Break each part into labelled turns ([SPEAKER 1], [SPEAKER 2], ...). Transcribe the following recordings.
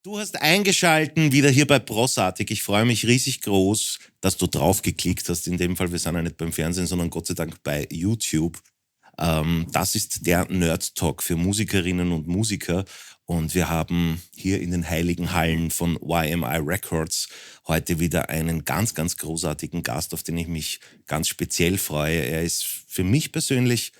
[SPEAKER 1] Du hast eingeschalten, wieder hier bei Prossartig. Ich freue mich riesig groß, dass du draufgeklickt hast. In dem Fall, wir sind ja nicht beim Fernsehen, sondern Gott sei Dank bei YouTube. Das ist der Nerd-Talk für Musikerinnen und Musiker. Und wir haben hier in den heiligen Hallen von YMI Records heute wieder einen ganz, ganz großartigen Gast, auf den ich mich ganz speziell freue. Er ist für mich persönlich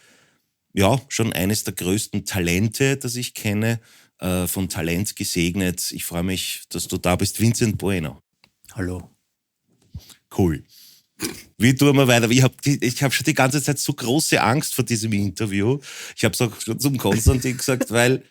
[SPEAKER 1] ja schon eines der größten Talente, das ich kenne. Von Talent gesegnet. Ich freue mich, dass du da bist. Vincent Bueno.
[SPEAKER 2] Hallo.
[SPEAKER 1] Cool. Wie tun wir weiter? Ich hab schon die ganze Zeit so große Angst vor diesem Interview. Ich habe es auch schon zum Konstantin gesagt, weil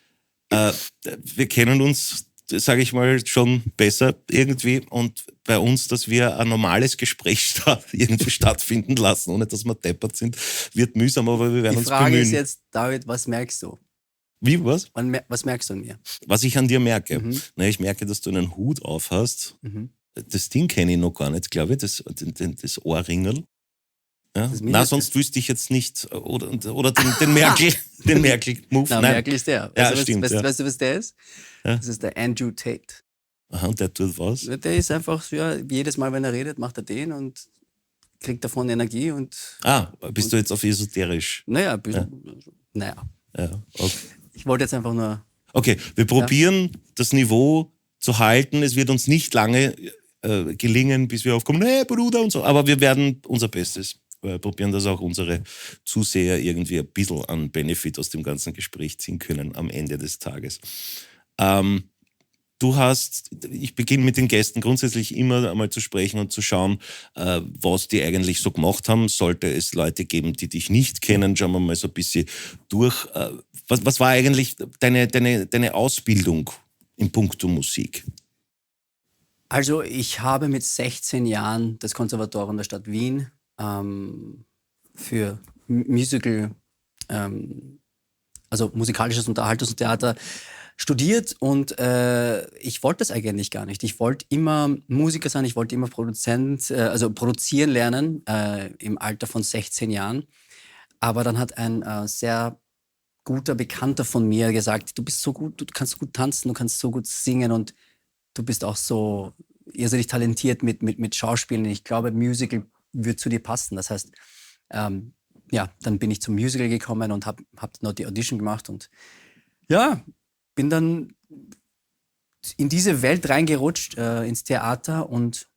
[SPEAKER 1] wir kennen uns, sage ich mal, schon besser irgendwie. Und bei uns, dass wir ein normales Gespräch irgendwie stattfinden lassen, ohne dass wir deppert sind, wird mühsam, aber wir werden uns bemühen.
[SPEAKER 2] Die Frage ist jetzt, David, was merkst du?
[SPEAKER 1] Wie, was?
[SPEAKER 2] Was merkst du an mir?
[SPEAKER 1] Was ich an dir merke? Na, ich merke, dass du einen Hut auf hast. Das Ding kenne ich noch gar nicht, glaube ich, das Ohrringel. Ja? Na, sonst wüsste ich jetzt nicht. Oder den Merkel, den Merkel-Move.
[SPEAKER 2] Nein, Merkel ist der.
[SPEAKER 1] Ja, stimmt.
[SPEAKER 2] Weißt du, was der ist?
[SPEAKER 1] Ja.
[SPEAKER 2] Das ist der Andrew Tate.
[SPEAKER 1] Aha, und der tut was?
[SPEAKER 2] Der ist einfach, ja, jedes Mal, wenn er redet, macht er den und kriegt davon Energie.
[SPEAKER 1] Bist du jetzt auf esoterisch?
[SPEAKER 2] Naja,
[SPEAKER 1] Ja, okay.
[SPEAKER 2] Ich wollte jetzt einfach nur...
[SPEAKER 1] Okay, wir probieren das Niveau zu halten. Es wird uns nicht lange gelingen, bis wir aufkommen, hey Bruder und so. Aber wir werden unser Bestes probieren, dass auch unsere Zuseher irgendwie ein bisschen an Benefit aus dem ganzen Gespräch ziehen können am Ende des Tages. Ich beginne mit den Gästen grundsätzlich immer einmal zu sprechen und zu schauen, was die eigentlich so gemacht haben. Sollte es Leute geben, die dich nicht kennen, schauen wir mal so ein bisschen durch. Was war eigentlich deine Ausbildung in puncto Musik?
[SPEAKER 2] Also ich habe mit 16 Jahren das Konservatorium der Stadt Wien für Musical, also musikalisches Unterhaltungstheater studiert und ich wollte das eigentlich gar nicht. Ich wollte immer Musiker sein, ich wollte immer produzieren lernen im Alter von 16 Jahren. Aber dann hat ein sehr guter Bekannter von mir gesagt, du bist so gut, du kannst so gut tanzen, du kannst so gut singen und du bist auch so irrsinnig talentiert mit Schauspielen. Ich glaube, Musical wird zu dir passen. Das heißt, dann bin ich zum Musical gekommen und hab noch die Audition gemacht und ja, bin dann in diese Welt reingerutscht, ins Theater und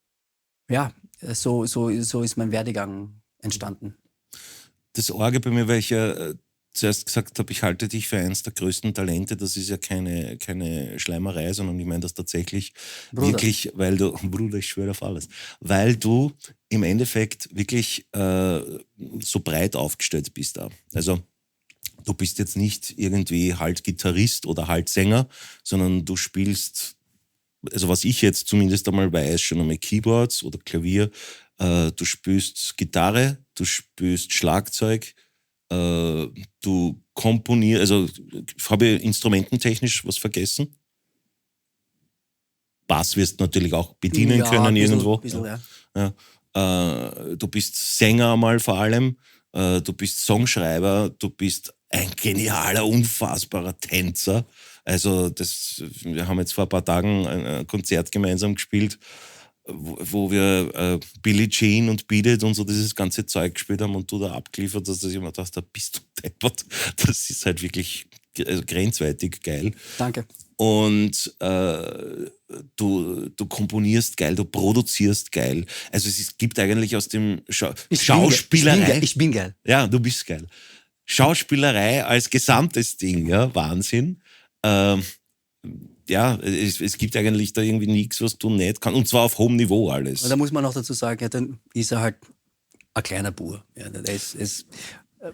[SPEAKER 2] ja, so ist mein Werdegang entstanden.
[SPEAKER 1] Das Orge bei mir, weil ich ja zuerst gesagt habe, ich halte dich für eines der größten Talente, das ist ja keine Schleimerei, sondern ich meine das tatsächlich wirklich, weil du, Bruder, ich schwöre auf alles, weil du im Endeffekt wirklich so breit aufgestellt bist da. Also du bist jetzt nicht irgendwie halt Gitarrist oder halt Sänger, sondern du spielst, also was ich jetzt zumindest einmal weiß, schon einmal Keyboards oder Klavier, du spielst Gitarre, du spielst Schlagzeug, du komponierst, also habe ich instrumententechnisch was vergessen? Bass wirst du natürlich auch bedienen können irgendwo.
[SPEAKER 2] Bisschen,
[SPEAKER 1] du bist Sänger mal vor allem, du bist Songschreiber, du bist ein genialer, unfassbarer Tänzer. Also wir haben jetzt vor ein paar Tagen ein Konzert gemeinsam gespielt, wo wir Billie Jean und Beat It und so dieses ganze Zeug gespielt haben und du da abgeliefert hast, dass ich mir dachte, da bist du deppert. Das ist halt wirklich grenzwertig geil.
[SPEAKER 2] Danke.
[SPEAKER 1] Und du komponierst geil, du produzierst geil. Also es gibt eigentlich aus dem Schauspielerei...
[SPEAKER 2] Ich bin geil.
[SPEAKER 1] Ja, du bist geil. Schauspielerei als gesamtes Ding, ja, Wahnsinn. Es gibt eigentlich da irgendwie nichts, was du nicht kannst. Und zwar auf hohem Niveau alles.
[SPEAKER 2] Und da muss man noch dazu sagen, ja, dann ist er halt ein kleiner Bub. Ja, der ist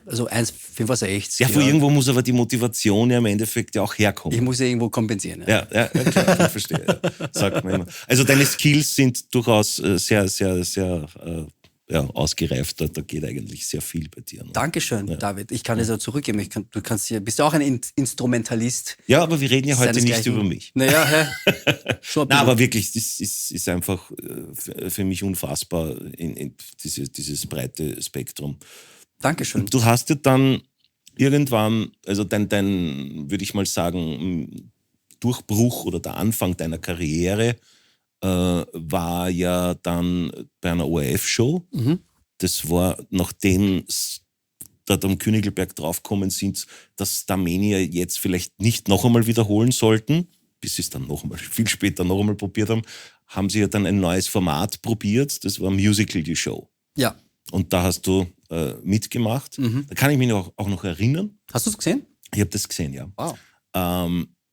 [SPEAKER 2] also 1,65.
[SPEAKER 1] Ja, von irgendwo muss aber die Motivation ja im Endeffekt ja auch herkommen.
[SPEAKER 2] Ich muss ja irgendwo kompensieren.
[SPEAKER 1] Ja, klar, ich verstehe. Ja. Sagt man immer. Also deine Skills sind durchaus sehr, sehr, sehr ausgereift. Da geht eigentlich sehr viel bei dir. Ne?
[SPEAKER 2] Dankeschön, David. Ich kann es auch zurückgeben. Bist ja auch ein Instrumentalist.
[SPEAKER 1] Ja, aber wir reden ja heute nicht über mich.
[SPEAKER 2] Naja,
[SPEAKER 1] schon. Na, aber wirklich, das ist einfach für mich unfassbar, in dieses breite Spektrum.
[SPEAKER 2] Dankeschön.
[SPEAKER 1] Und du hast ja dann irgendwann, also dein würde ich mal sagen, Durchbruch oder der Anfang deiner Karriere war ja dann bei einer ORF-Show. Das war, nachdem dort am Königelberg draufgekommen sind, dass Starmania jetzt vielleicht nicht noch einmal wiederholen sollten, bis sie es dann noch einmal, viel später noch einmal probiert haben sie ja dann ein neues Format probiert, das war Musical, die Show.
[SPEAKER 2] Ja.
[SPEAKER 1] Und da hast du mitgemacht. Da kann ich mich auch noch erinnern.
[SPEAKER 2] Hast du es gesehen?
[SPEAKER 1] Ich habe das gesehen, ja.
[SPEAKER 2] Wow.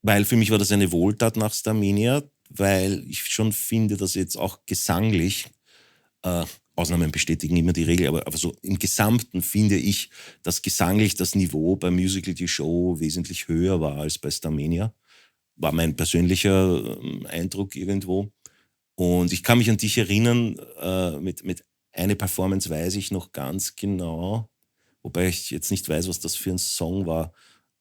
[SPEAKER 1] Weil für mich war das eine Wohltat nach Starmania, weil ich schon finde, dass jetzt auch gesanglich, Ausnahmen bestätigen immer die Regel, aber so im Gesamten finde ich, dass gesanglich das Niveau bei Musical die Show wesentlich höher war als bei Starmania. War mein persönlicher Eindruck irgendwo. Und ich kann mich an dich erinnern, mit einer Performance weiß ich noch ganz genau, wobei ich jetzt nicht weiß, was das für ein Song war,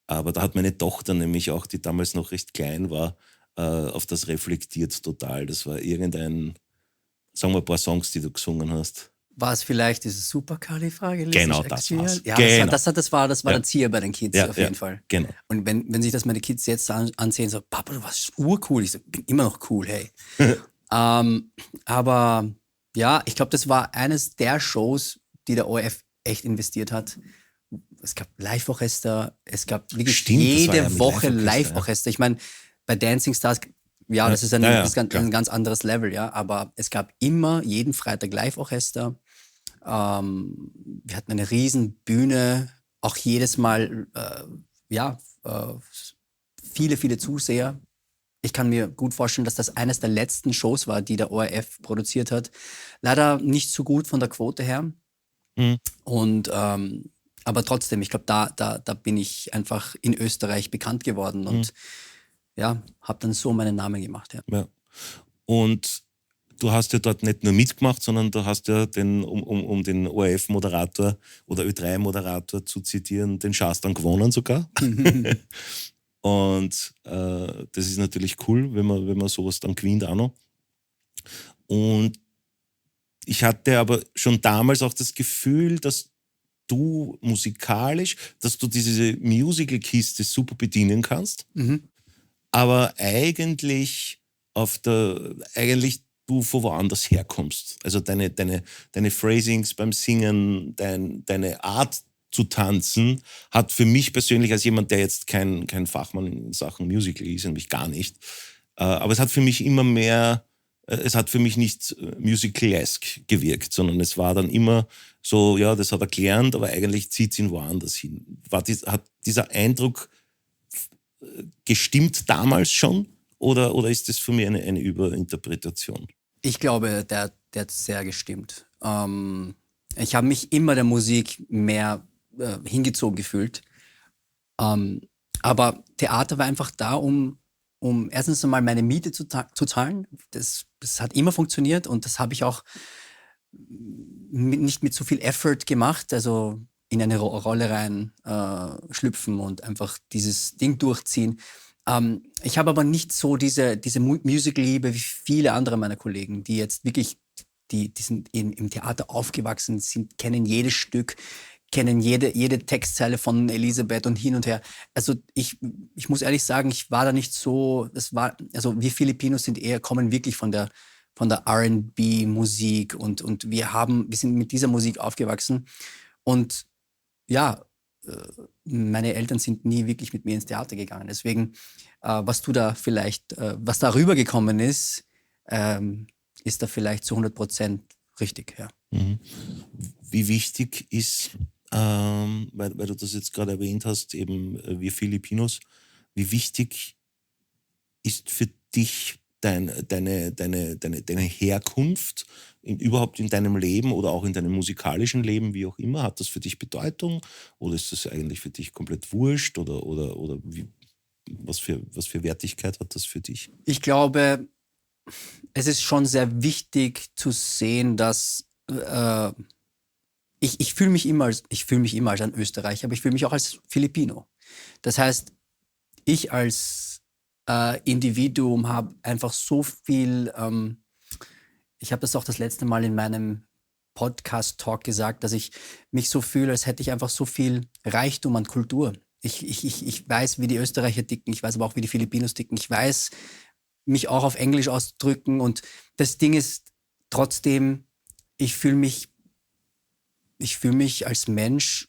[SPEAKER 1] aber da hat meine Tochter nämlich auch, die damals noch recht klein war, auf das reflektiert total. Das war sagen wir ein paar Songs, die du gesungen hast.
[SPEAKER 2] War es vielleicht dieses Supercalifragilistische?
[SPEAKER 1] Genau, das war's.
[SPEAKER 2] Ja,
[SPEAKER 1] genau.
[SPEAKER 2] das war der Zieher bei den Kids auf jeden Fall.
[SPEAKER 1] Genau.
[SPEAKER 2] Und wenn sich das meine Kids jetzt ansehen, so, Papa, du warst urcool. Ich so, bin immer noch cool, hey. Aber ja, ich glaube, das war eines der Shows, die der ORF echt investiert hat. Es gab Live-Orchester, es gab wirklich jede Woche Live-Orchester. Ich meine, bei Dancing Stars, das ist ein ganz anderes Level, ja. Aber es gab immer jeden Freitag Live-Orchester. Wir hatten eine riesen Bühne, auch jedes Mal, viele, viele Zuseher. Ich kann mir gut vorstellen, dass das eines der letzten Shows war, die der ORF produziert hat. Leider nicht so gut von der Quote her. Und aber trotzdem, ich glaube, da bin ich einfach in Österreich bekannt geworden und habe dann so meinen Namen gemacht. Ja.
[SPEAKER 1] Und du hast ja dort nicht nur mitgemacht, sondern du hast ja um den ORF-Moderator oder Ö3-Moderator zu zitieren, den Schaß dann gewonnen sogar. Und das ist natürlich cool, wenn man sowas dann gewinnt auch noch. Und ich hatte aber schon damals auch das Gefühl, dass du musikalisch, dass du diese Musical-Kiste super bedienen kannst, aber eigentlich du von woanders herkommst. Also deine Phrasings beim Singen, deine Art zu tanzen, hat für mich persönlich als jemand, der jetzt kein Fachmann in Sachen Musical ist, nämlich gar nicht, aber es hat für mich immer mehr, es hat für mich nicht musical-esque gewirkt, sondern es war dann immer so, ja, das hat er gelernt, aber eigentlich zieht es ihn woanders hin. Hat dieser Eindruck gestimmt damals schon oder ist das für mich eine Überinterpretation?
[SPEAKER 2] Ich glaube, der hat sehr gestimmt. Ich habe mich immer der Musik mehr hingezogen gefühlt. Aber Theater war einfach da, um erstens einmal meine Miete zu zahlen. Das hat immer funktioniert und das habe ich auch nicht mit so viel Effort gemacht, also in eine Rolle rein schlüpfen und einfach dieses Ding durchziehen. Ich habe aber nicht so diese Musical-Liebe wie viele andere meiner Kollegen, die jetzt wirklich, die sind im Theater aufgewachsen sind, kennen jedes Stück, kennen jede Textzeile von Elisabeth und hin und her. Also ich muss ehrlich sagen, ich war da nicht so, also wir Filipinos kommen wirklich von der R&B-Musik und wir sind mit dieser Musik aufgewachsen. Und ja, meine Eltern sind nie wirklich mit mir ins Theater gegangen. Deswegen, was da rübergekommen ist, ist da vielleicht zu 100% richtig, ja.
[SPEAKER 1] Wie wichtig ist, weil du das jetzt gerade erwähnt hast, eben wir Filipinos, wie wichtig ist für dich deine Herkunft überhaupt in deinem Leben oder auch in deinem musikalischen Leben, wie auch immer? Hat das für dich Bedeutung oder ist das eigentlich für dich komplett wurscht oder was für Wertigkeit hat das für dich?
[SPEAKER 2] Ich glaube, es ist schon sehr wichtig zu sehen, dass ich fühle mich immer als ein Österreicher, aber ich fühle mich auch als Filipino. Das heißt, ich als Individuum habe einfach so viel, ich habe das auch das letzte Mal in meinem Podcast-Talk gesagt, dass ich mich so fühle, als hätte ich einfach so viel Reichtum an Kultur. Ich weiß, wie die Österreicher ticken, ich weiß aber auch, wie die Filipinos ticken. Ich weiß, mich auch auf Englisch auszudrücken. Und das Ding ist trotzdem, ich fühle mich als Mensch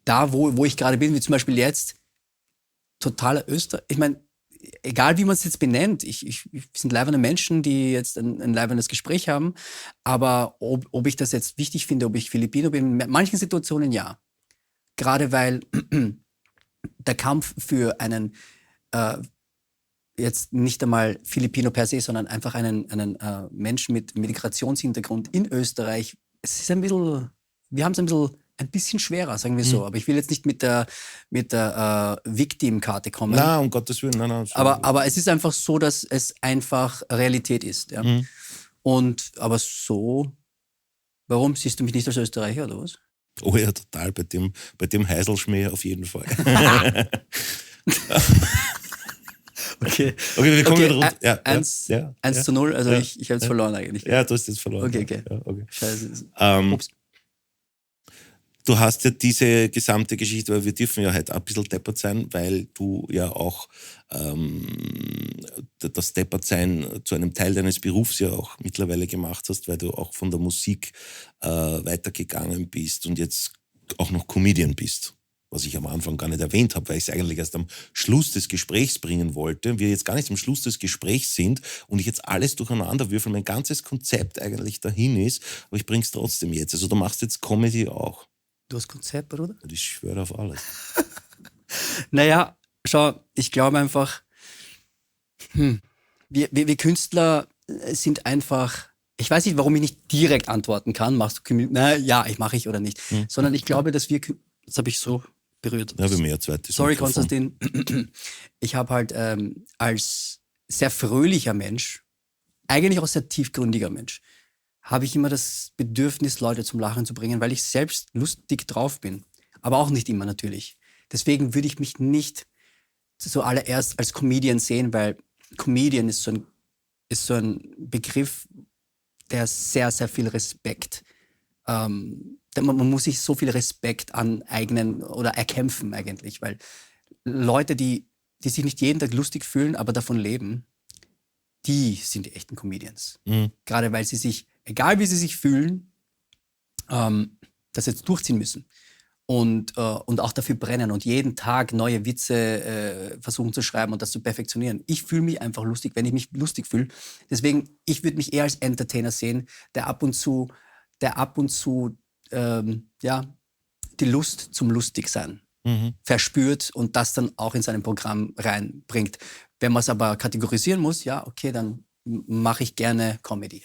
[SPEAKER 2] da, wo ich gerade bin, wie zum Beispiel jetzt, totaler Österreich. Ich meine, egal wie man es jetzt benennt, wir sind leibende Menschen, die jetzt ein leibendes Gespräch haben, aber ob ich das jetzt wichtig finde, ob ich Filipino bin, in manchen Situationen ja. Gerade weil der Kampf für einen jetzt nicht einmal Filipino per se, sondern einfach einen Menschen mit Migrationshintergrund in Österreich, es ist wir haben es ein bisschen schwerer, sagen wir so. Aber ich will jetzt nicht mit der Victim-Karte kommen.
[SPEAKER 1] Na, um Gottes Willen. Nein.
[SPEAKER 2] Aber es ist einfach so, dass es einfach Realität ist. Ja? Aber so, warum siehst du mich nicht als Österreicher oder was?
[SPEAKER 1] Oh ja, total. Bei dem Heiselschmäh auf jeden Fall.
[SPEAKER 2] Okay,
[SPEAKER 1] wir kommen wieder runter.
[SPEAKER 2] 1:0, also ich habe jetzt verloren eigentlich.
[SPEAKER 1] Ja, du hast jetzt verloren.
[SPEAKER 2] Okay.
[SPEAKER 1] Ja, okay.
[SPEAKER 2] Scheiße. Ups.
[SPEAKER 1] Du hast ja diese gesamte Geschichte, weil wir dürfen ja halt ein bisschen deppert sein, weil du ja auch das Deppertsein zu einem Teil deines Berufs ja auch mittlerweile gemacht hast, weil du auch von der Musik weitergegangen bist und jetzt auch noch Comedian bist. Was ich am Anfang gar nicht erwähnt habe, weil ich es eigentlich erst am Schluss des Gesprächs bringen wollte. Wir jetzt gar nicht am Schluss des Gesprächs sind und ich jetzt alles durcheinander würfel, mein ganzes Konzept eigentlich dahin ist, aber ich bring's trotzdem jetzt. Also du machst jetzt Comedy auch.
[SPEAKER 2] Du hast Konzept, Bruder?
[SPEAKER 1] Und ich schwöre auf alles.
[SPEAKER 2] Naja, schau, ich glaube einfach, wir Künstler sind einfach, ich weiß nicht, warum ich nicht direkt antworten kann, machst du Comedy? Na ja, mache ich oder nicht. Sondern ich glaube, dass das habe ich so berührt.
[SPEAKER 1] Ja, wir mehr zweites.
[SPEAKER 2] Sorry, Konstantin. Ich habe halt als sehr fröhlicher Mensch, eigentlich auch sehr tiefgründiger Mensch, habe ich immer das Bedürfnis, Leute zum Lachen zu bringen, weil ich selbst lustig drauf bin. Aber auch nicht immer natürlich. Deswegen würde ich mich nicht zuallererst als Comedian sehen, weil Comedian ist so ein Begriff, der sehr, sehr viel Respekt man muss sich so viel Respekt aneignen oder erkämpfen eigentlich, weil Leute, die sich nicht jeden Tag lustig fühlen, aber davon leben, die sind die echten Comedians. Gerade weil sie sich, egal wie sie sich fühlen, das jetzt durchziehen müssen und auch dafür brennen und jeden Tag neue Witze versuchen zu schreiben und das zu perfektionieren. Ich fühle mich einfach lustig, wenn ich mich lustig fühle. Deswegen, ich würde mich eher als Entertainer sehen, der ab und zu die Lust zum Lustigsein verspürt und das dann auch in sein Programm reinbringt. Wenn man es aber kategorisieren muss, ja, okay, dann mache ich gerne Comedy.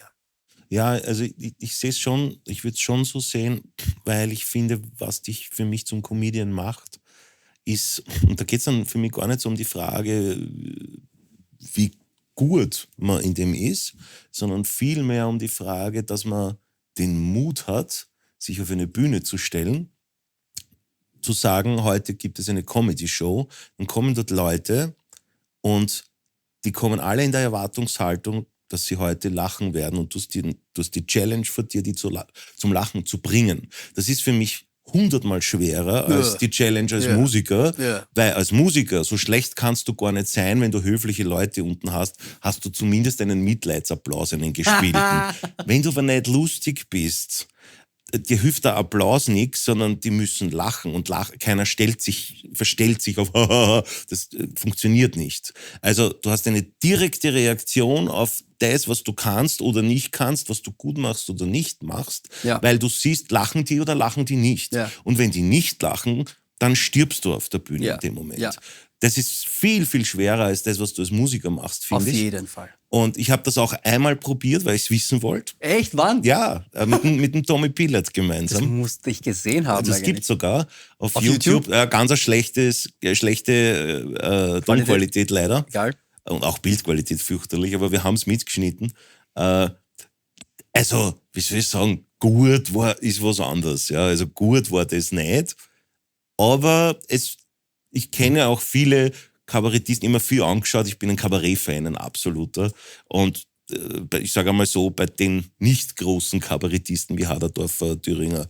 [SPEAKER 1] Ja, also ich sehe es schon, ich würde es schon so sehen, weil ich finde, was dich für mich zum Comedian macht, ist, und da geht es dann für mich gar nicht so um die Frage, wie gut man in dem ist, sondern vielmehr um die Frage, dass man den Mut hat, sich auf eine Bühne zu stellen, zu sagen, heute gibt es eine Comedy-Show, dann kommen dort Leute und die kommen alle in der Erwartungshaltung, dass sie heute lachen werden und du hast die Challenge vor dir, die zum Lachen zu bringen. Das ist für mich 100-mal schwerer als die Challenge als Musiker, weil als Musiker, so schlecht kannst du gar nicht sein, wenn du höfliche Leute unten hast du zumindest einen Mitleidsapplaus, einen gespielten. Wenn du aber nicht lustig bist, dir hilft der Applaus nichts, sondern die müssen lachen und keiner verstellt sich auf das funktioniert nicht. Also du hast eine direkte Reaktion auf das, was du kannst oder nicht kannst, was du gut machst oder nicht machst, weil du siehst, lachen die oder lachen die nicht. Ja. Und wenn die nicht lachen, dann stirbst du auf der Bühne in dem Moment. Ja. Das ist viel, viel schwerer als das, was du als Musiker machst, finde ich.
[SPEAKER 2] Auf jeden Fall.
[SPEAKER 1] Und ich habe das auch einmal probiert, weil ich es wissen wollte.
[SPEAKER 2] Echt? Wann?
[SPEAKER 1] Ja, mit dem Tommy Pillard gemeinsam.
[SPEAKER 2] Das musste ich gesehen haben.
[SPEAKER 1] Das gibt es sogar auf YouTube. Ganz eine schlechte Tonqualität leider.
[SPEAKER 2] Egal.
[SPEAKER 1] Und auch Bildqualität fürchterlich, aber wir haben es mitgeschnitten. Also, wie soll ich sagen, gut ist was anderes. Ja? Also gut war das nicht. Aber ich kenne auch viele Kabarettisten, immer viel angeschaut. Ich bin ein Kabarett-Fan, ein absoluter. Und ich sage einmal so, bei den nicht großen Kabarettisten wie Haderdorfer, Thüringer,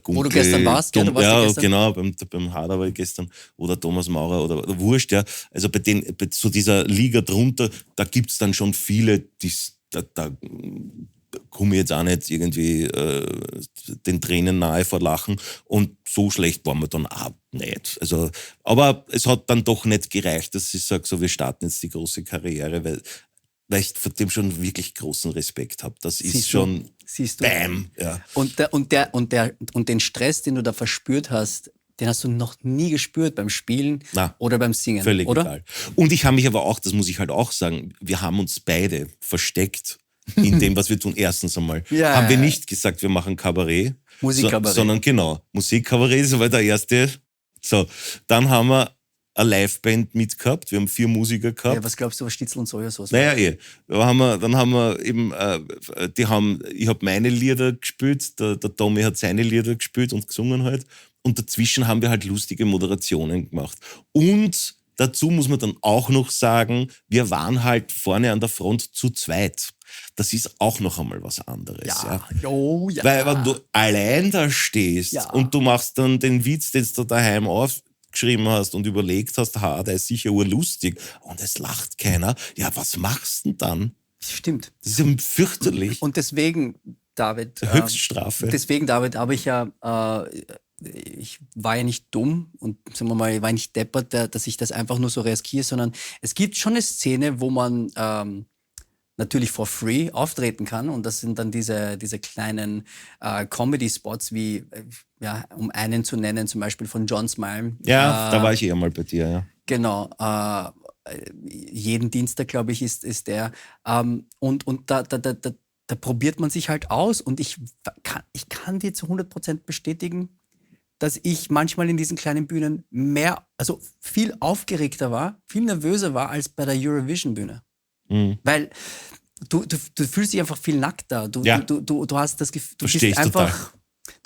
[SPEAKER 1] Gunkel.
[SPEAKER 2] Wo du gestern warst, gell? Du warst ja gestern.
[SPEAKER 1] Genau, beim Hader war ich gestern, oder Thomas Maurer oder Wurscht, ja. Also bei so dieser Liga drunter, da gibt es dann schon viele, da komme ich jetzt auch nicht irgendwie den Tränen nahe vor Lachen, und so schlecht waren wir dann auch nicht. Also, aber es hat dann doch nicht gereicht, dass ich sage, so, wir starten jetzt die große Karriere, weil ich vor dem schon wirklich großen Respekt habe. Das ist schon Bam. Ja.
[SPEAKER 2] Und den Stress, den du da verspürt hast, den hast du noch nie gespürt beim Spielen oder beim Singen,
[SPEAKER 1] völlig
[SPEAKER 2] oder?
[SPEAKER 1] Egal. Und ich habe mich aber auch, das muss ich halt auch sagen, wir haben uns beide versteckt in dem, was wir tun. Erstens einmal haben wir nicht gesagt, wir machen Kabarett,
[SPEAKER 2] Musikkabarett.
[SPEAKER 1] Sondern genau, Musikkabarett, so war der erste. So, dann haben wir eine Liveband mitgehabt, wir haben 4 Musiker gehabt.
[SPEAKER 2] Ja, was glaubst du, was Schnitzel und Sojasauce?
[SPEAKER 1] Naja, dann haben wir eben, ich habe meine Lieder gespielt, der Tommy hat seine Lieder gespielt und gesungen halt. Und dazwischen haben wir halt lustige Moderationen gemacht. Und dazu muss man dann auch noch sagen, wir waren halt vorne an der Front zu zweit. Das ist auch noch einmal was anderes. Ja.
[SPEAKER 2] Oh, ja.
[SPEAKER 1] Weil wenn du allein da stehst und du machst dann den Witz, den du daheim aufgeschrieben hast und überlegt hast, der ist sicher urlustig, und es lacht keiner, ja, was machst du denn dann?
[SPEAKER 2] Stimmt.
[SPEAKER 1] Das ist ja fürchterlich.
[SPEAKER 2] Und deswegen, David...
[SPEAKER 1] Höchststrafe.
[SPEAKER 2] Deswegen, David, habe ich ja... ich war ja nicht dumm und sagen wir mal, ich war nicht deppert, dass ich das einfach nur so riskiere, sondern es gibt schon eine Szene, wo man natürlich for free auftreten kann, und das sind dann diese kleinen Comedy-Spots, wie, um einen zu nennen, zum Beispiel von John Smile.
[SPEAKER 1] Ja, da war ich mal bei dir, ja.
[SPEAKER 2] Genau, jeden Dienstag, glaube ich, ist der. Und da probiert man sich halt aus, und ich kann dir zu 100% bestätigen, dass ich manchmal in diesen kleinen Bühnen viel aufgeregter war, viel nervöser war als bei der Eurovision-Bühne. Mhm. Weil du fühlst dich einfach viel nackter. Du hast das Gefühl, du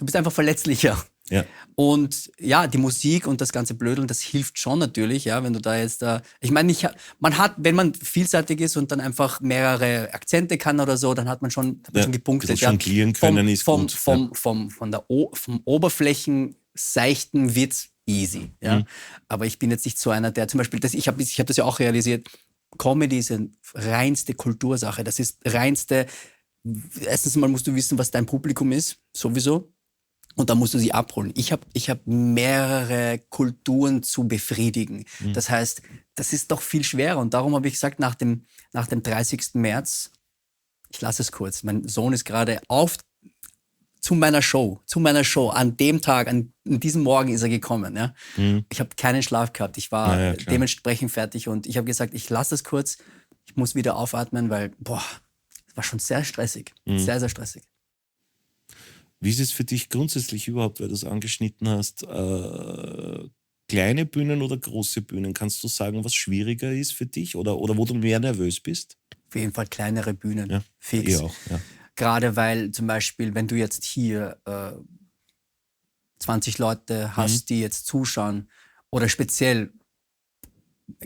[SPEAKER 2] bist einfach verletzlicher.
[SPEAKER 1] Ja.
[SPEAKER 2] Und ja, die Musik und das ganze Blödeln, das hilft schon natürlich, ja, wenn du da jetzt ich meine, wenn man vielseitig ist und dann einfach mehrere Akzente kann oder so, dann hat man schon gepunktet.
[SPEAKER 1] Das jonglieren können ist gut.
[SPEAKER 2] Vom Oberflächenseichten wird's easy, ja. Mhm. Aber ich bin jetzt nicht so einer, der zum Beispiel, ich hab das ja auch realisiert, Comedy ist eine reinste Kultursache, das ist reinste, erstens mal musst du wissen, was dein Publikum ist, sowieso. Und da musst du sie abholen. Ich hab mehrere Kulturen zu befriedigen. Mhm. Das heißt, das ist doch viel schwerer. Und darum habe ich gesagt, nach dem 30. März, ich lasse es kurz, mein Sohn ist gerade zu meiner Show, an dem Tag, an diesem Morgen ist er gekommen. Ja? Mhm. Ich habe keinen Schlaf gehabt. Ich war dementsprechend fertig, und ich habe gesagt, ich lasse es kurz, ich muss wieder aufatmen, weil, es war schon sehr stressig. Sehr, sehr stressig.
[SPEAKER 1] Wie ist es für dich grundsätzlich überhaupt, weil du es angeschnitten hast, kleine Bühnen oder große Bühnen? Kannst du sagen, was schwieriger ist für dich oder wo du mehr nervös bist?
[SPEAKER 2] Auf jeden Fall kleinere Bühnen,
[SPEAKER 1] ja,
[SPEAKER 2] fix.
[SPEAKER 1] Ich auch, ja.
[SPEAKER 2] Gerade weil zum Beispiel, wenn du jetzt hier 20 Leute hast, die jetzt zuschauen, oder speziell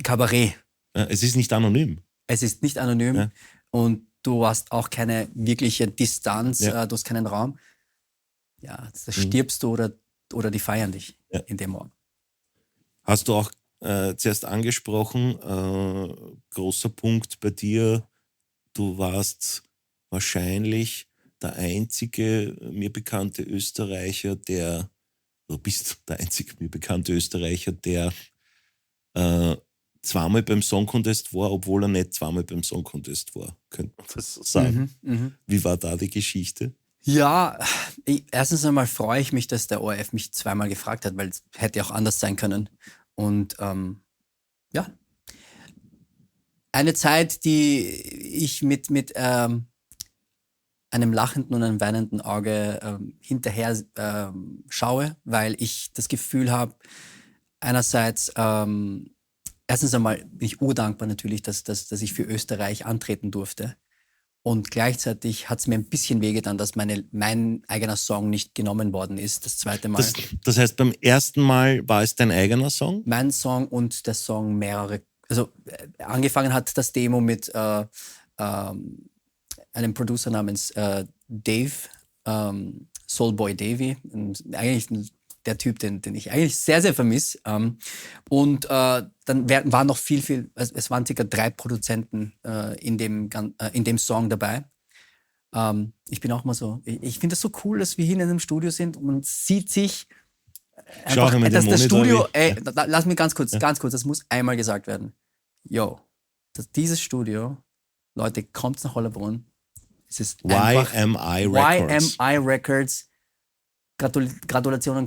[SPEAKER 2] Kabarett.
[SPEAKER 1] Ja, es ist nicht anonym.
[SPEAKER 2] Es ist nicht anonym, und du hast auch keine wirkliche Distanz, du hast keinen Raum. Ja, da stirbst du oder die feiern dich in dem Morgen.
[SPEAKER 1] Hast du auch zuerst angesprochen, großer Punkt bei dir, du warst wahrscheinlich der einzige mir bekannte Österreicher, der zweimal beim Song Contest war, obwohl er nicht zweimal beim Song Contest war, könnte man das so sagen. Wie war da die Geschichte?
[SPEAKER 2] Ja, erstens einmal freue ich mich, dass der ORF mich zweimal gefragt hat, weil es hätte auch anders sein können. Und eine Zeit, die ich mit einem lachenden und einem weinenden Auge hinterher schaue, weil ich das Gefühl habe, einerseits, erstens einmal bin ich urdankbar natürlich, dass ich für Österreich antreten durfte. Und gleichzeitig hat es mir ein bisschen wehgetan, dass mein eigener Song nicht genommen worden ist, das zweite Mal.
[SPEAKER 1] Das heißt, beim ersten Mal war es dein eigener Song?
[SPEAKER 2] Mein Song und der Song mehrere. Also angefangen hat das Demo mit einem Producer namens Dave, Soulboy Davy, eigentlich der Typ, den ich eigentlich sehr, sehr vermisse. Und dann waren noch viel, es waren ca. 3 Produzenten in dem Song dabei. Ich bin auch mal so, ich finde das so cool, dass wir hier in einem Studio sind und man sieht sich einfach, dass das Studio, lass mich ganz kurz, das muss einmal gesagt werden. Yo, dieses Studio, Leute, kommt nach Hollerbrunn. Es ist
[SPEAKER 1] YMI Records.
[SPEAKER 2] YMI Records. Gratulationen,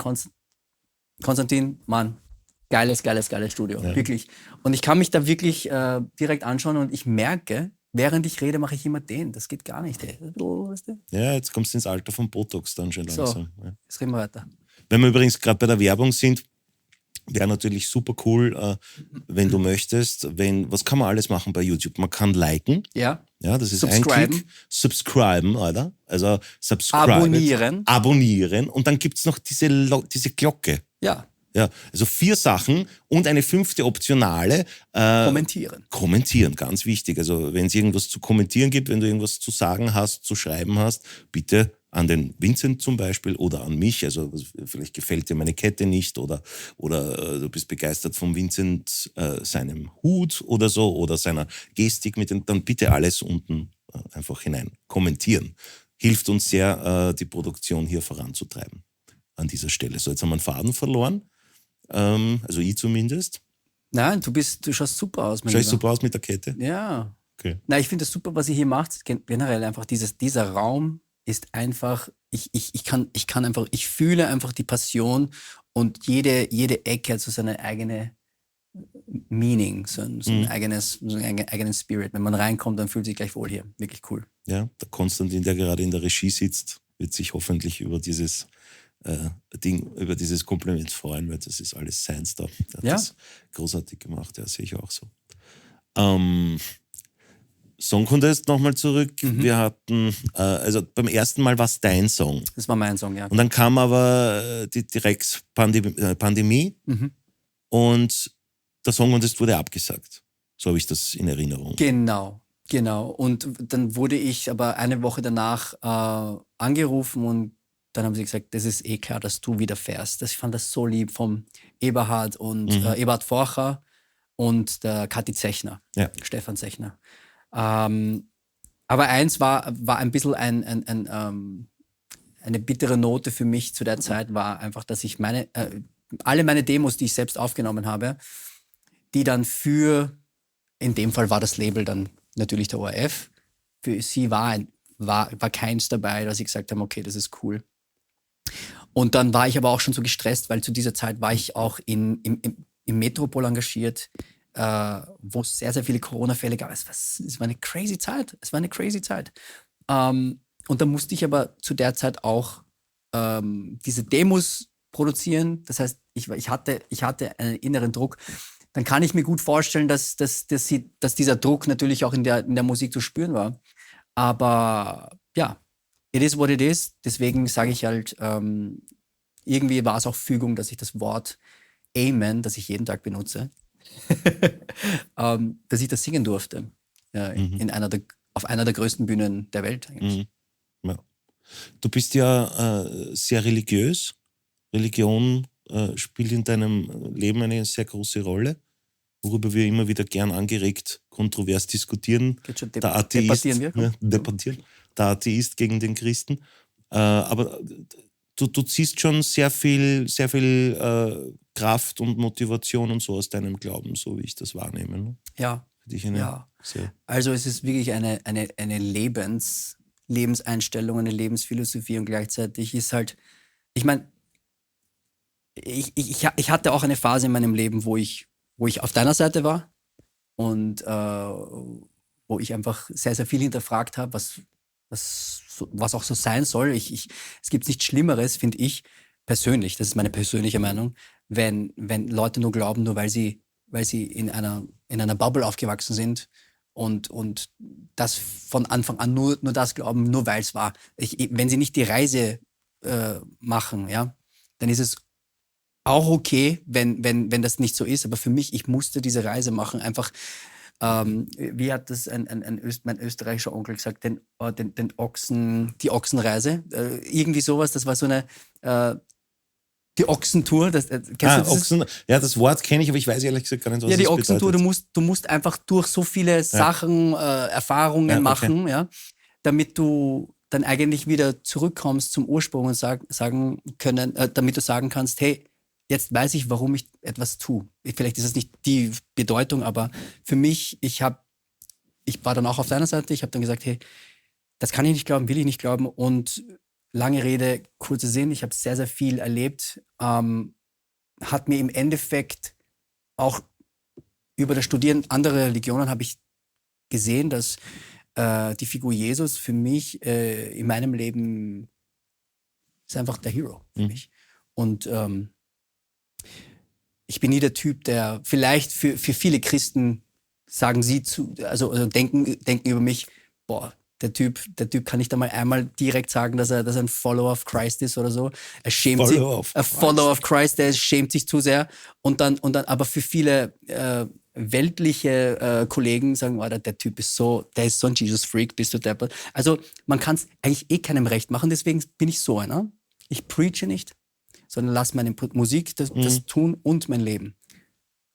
[SPEAKER 2] Konstantin, Mann. Geiles Studio, wirklich. Und ich kann mich da wirklich direkt anschauen und ich merke, während ich rede, mache ich immer den. Das geht gar nicht. Ey.
[SPEAKER 1] Ja, jetzt kommst du ins Alter von Botox dann schon langsam.
[SPEAKER 2] So, jetzt reden wir weiter.
[SPEAKER 1] Wenn wir übrigens gerade bei der Werbung sind, wäre natürlich super cool, wenn du möchtest, was kann man alles machen bei YouTube? Man kann liken.
[SPEAKER 2] Ja.
[SPEAKER 1] Ja, das ist ein Klick. Subscriben, oder? Also Abonnieren. Und dann gibt es noch diese Glocke.
[SPEAKER 2] Ja.
[SPEAKER 1] Ja, also 4 Sachen und eine 5. optionale. Kommentieren, ganz wichtig. Also wenn es irgendwas zu kommentieren gibt, wenn du irgendwas zu sagen hast, zu schreiben hast, bitte an den Vincent zum Beispiel oder an mich. Also vielleicht gefällt dir meine Kette nicht oder du bist begeistert von Vincent seinem Hut oder so oder seiner Gestik, dann bitte alles unten einfach hinein kommentieren. Hilft uns sehr, die Produktion hier voranzutreiben an dieser Stelle. So, jetzt haben wir einen Faden verloren. Also ich zumindest.
[SPEAKER 2] Nein, du schaust super aus.
[SPEAKER 1] Schau ich super aus mit der Kette?
[SPEAKER 2] Ja.
[SPEAKER 1] Okay.
[SPEAKER 2] Nein, ich finde es super, was ihr hier macht. Generell einfach dieser Raum ist einfach, ich fühle einfach die Passion und jede Ecke hat so seine eigene Meaning, so ein eigenen Spirit. Wenn man reinkommt, dann fühlt sich gleich wohl hier. Wirklich cool. Ja,
[SPEAKER 1] der Konstantin, der gerade in der Regie sitzt, wird sich hoffentlich über dieses über dieses Kompliment freuen, weil das ist alles seins da. Der hat das großartig gemacht, ja, sehe ich auch so. Song Contest nochmal zurück. Wir hatten, also beim ersten Mal war es dein Song.
[SPEAKER 2] Das war mein Song, ja.
[SPEAKER 1] Und dann kam aber die Pandemie und der Song Contest wurde abgesagt. So habe ich das in Erinnerung.
[SPEAKER 2] Genau. Und dann wurde ich aber eine Woche danach angerufen und dann haben sie gesagt, das ist eh klar, dass du wieder fährst. Ich fand das so lieb vom Eberhard und Eberhard Forcher und der Kathi Zechner, Stefan Zechner. Aber eins war ein bisschen eine bittere Note für mich zu der Zeit, war einfach, dass ich alle meine Demos, die ich selbst aufgenommen habe, die dann in dem Fall war das Label dann natürlich der ORF, für sie war keins dabei, dass ich gesagt habe, okay, das ist cool. Und dann war ich aber auch schon so gestresst, weil zu dieser Zeit war ich auch im Metropol engagiert, wo es sehr, sehr viele Corona-Fälle gab. Es war eine crazy Zeit. Und da musste ich aber zu der Zeit auch diese Demos produzieren. Das heißt, ich hatte einen inneren Druck. Dann kann ich mir gut vorstellen, dass dieser Druck natürlich auch in der Musik zu spüren war. Aber ja, it is what it is. Deswegen sage ich halt, irgendwie war es auch Fügung, dass ich das Wort Amen, das ich jeden Tag benutze, dass ich das singen durfte. Auf einer der größten Bühnen der Welt eigentlich.
[SPEAKER 1] Ja. Du bist ja sehr religiös. Religion spielt in deinem Leben eine sehr große Rolle, worüber wir immer wieder gern angeregt kontrovers diskutieren. Der Atheist, debattieren. Der Atheist gegen den Christen. Aber du ziehst schon sehr viel Kraft und Motivation und so aus deinem Glauben, so wie ich das wahrnehme. Ne?
[SPEAKER 2] Ja. Also es ist wirklich eine Lebenseinstellung, eine Lebensphilosophie und gleichzeitig ist halt, ich meine, ich hatte auch eine Phase in meinem Leben, wo ich auf deiner Seite war und wo ich einfach sehr, sehr viel hinterfragt habe, was auch so sein soll. Es gibt nichts Schlimmeres, finde ich, persönlich, das ist meine persönliche Meinung, wenn Leute nur glauben, nur weil sie in einer Bubble aufgewachsen sind und das von Anfang an nur das glauben, nur weil es war. Wenn sie nicht die Reise machen, ja, dann ist es auch okay, wenn das nicht so ist. Aber für mich, ich musste diese Reise machen, einfach Wie hat das mein österreichischer Onkel gesagt, den Ochsen, die Ochsenreise? Irgendwie sowas, das war so eine die Ochsentour. Kennst du das?
[SPEAKER 1] Ochsen, ja, das Wort kenne ich, aber ich weiß ehrlich gesagt gar nicht, was
[SPEAKER 2] ja, die
[SPEAKER 1] das
[SPEAKER 2] Ochsentour,
[SPEAKER 1] bedeutet.
[SPEAKER 2] du musst einfach durch so viele Sachen, Erfahrungen machen, ja, damit du dann eigentlich wieder zurückkommst zum Ursprung und sagen können, damit du sagen kannst, hey, jetzt weiß ich, warum ich etwas tue. Vielleicht ist es nicht die Bedeutung, aber für mich, ich war dann auch auf deiner Seite, ich habe dann gesagt, hey, das kann ich nicht glauben, will ich nicht glauben. Und lange Rede, kurzer Sinn, ich habe sehr, sehr viel erlebt, hat mir im Endeffekt auch über das Studieren anderer Religionen habe ich gesehen, dass die Figur Jesus für mich in meinem Leben ist einfach der Hero für mich. Und ich bin nie der Typ, der vielleicht für viele Christen sagen sie also denken über mich, boah, der Typ kann nicht einmal direkt sagen, dass er ein Follower of Christ ist oder so. Er schämt sich, Follower of Christ, der schämt sich zu sehr. Und dann, aber für viele weltliche Kollegen sagen, oh, der Typ ist der ist so ein Jesus-Freak, bist du deppert. Also man kann es eigentlich keinem recht machen, deswegen bin ich so einer. Ich preache nicht, sondern lasse meine Musik das tun und mein Leben.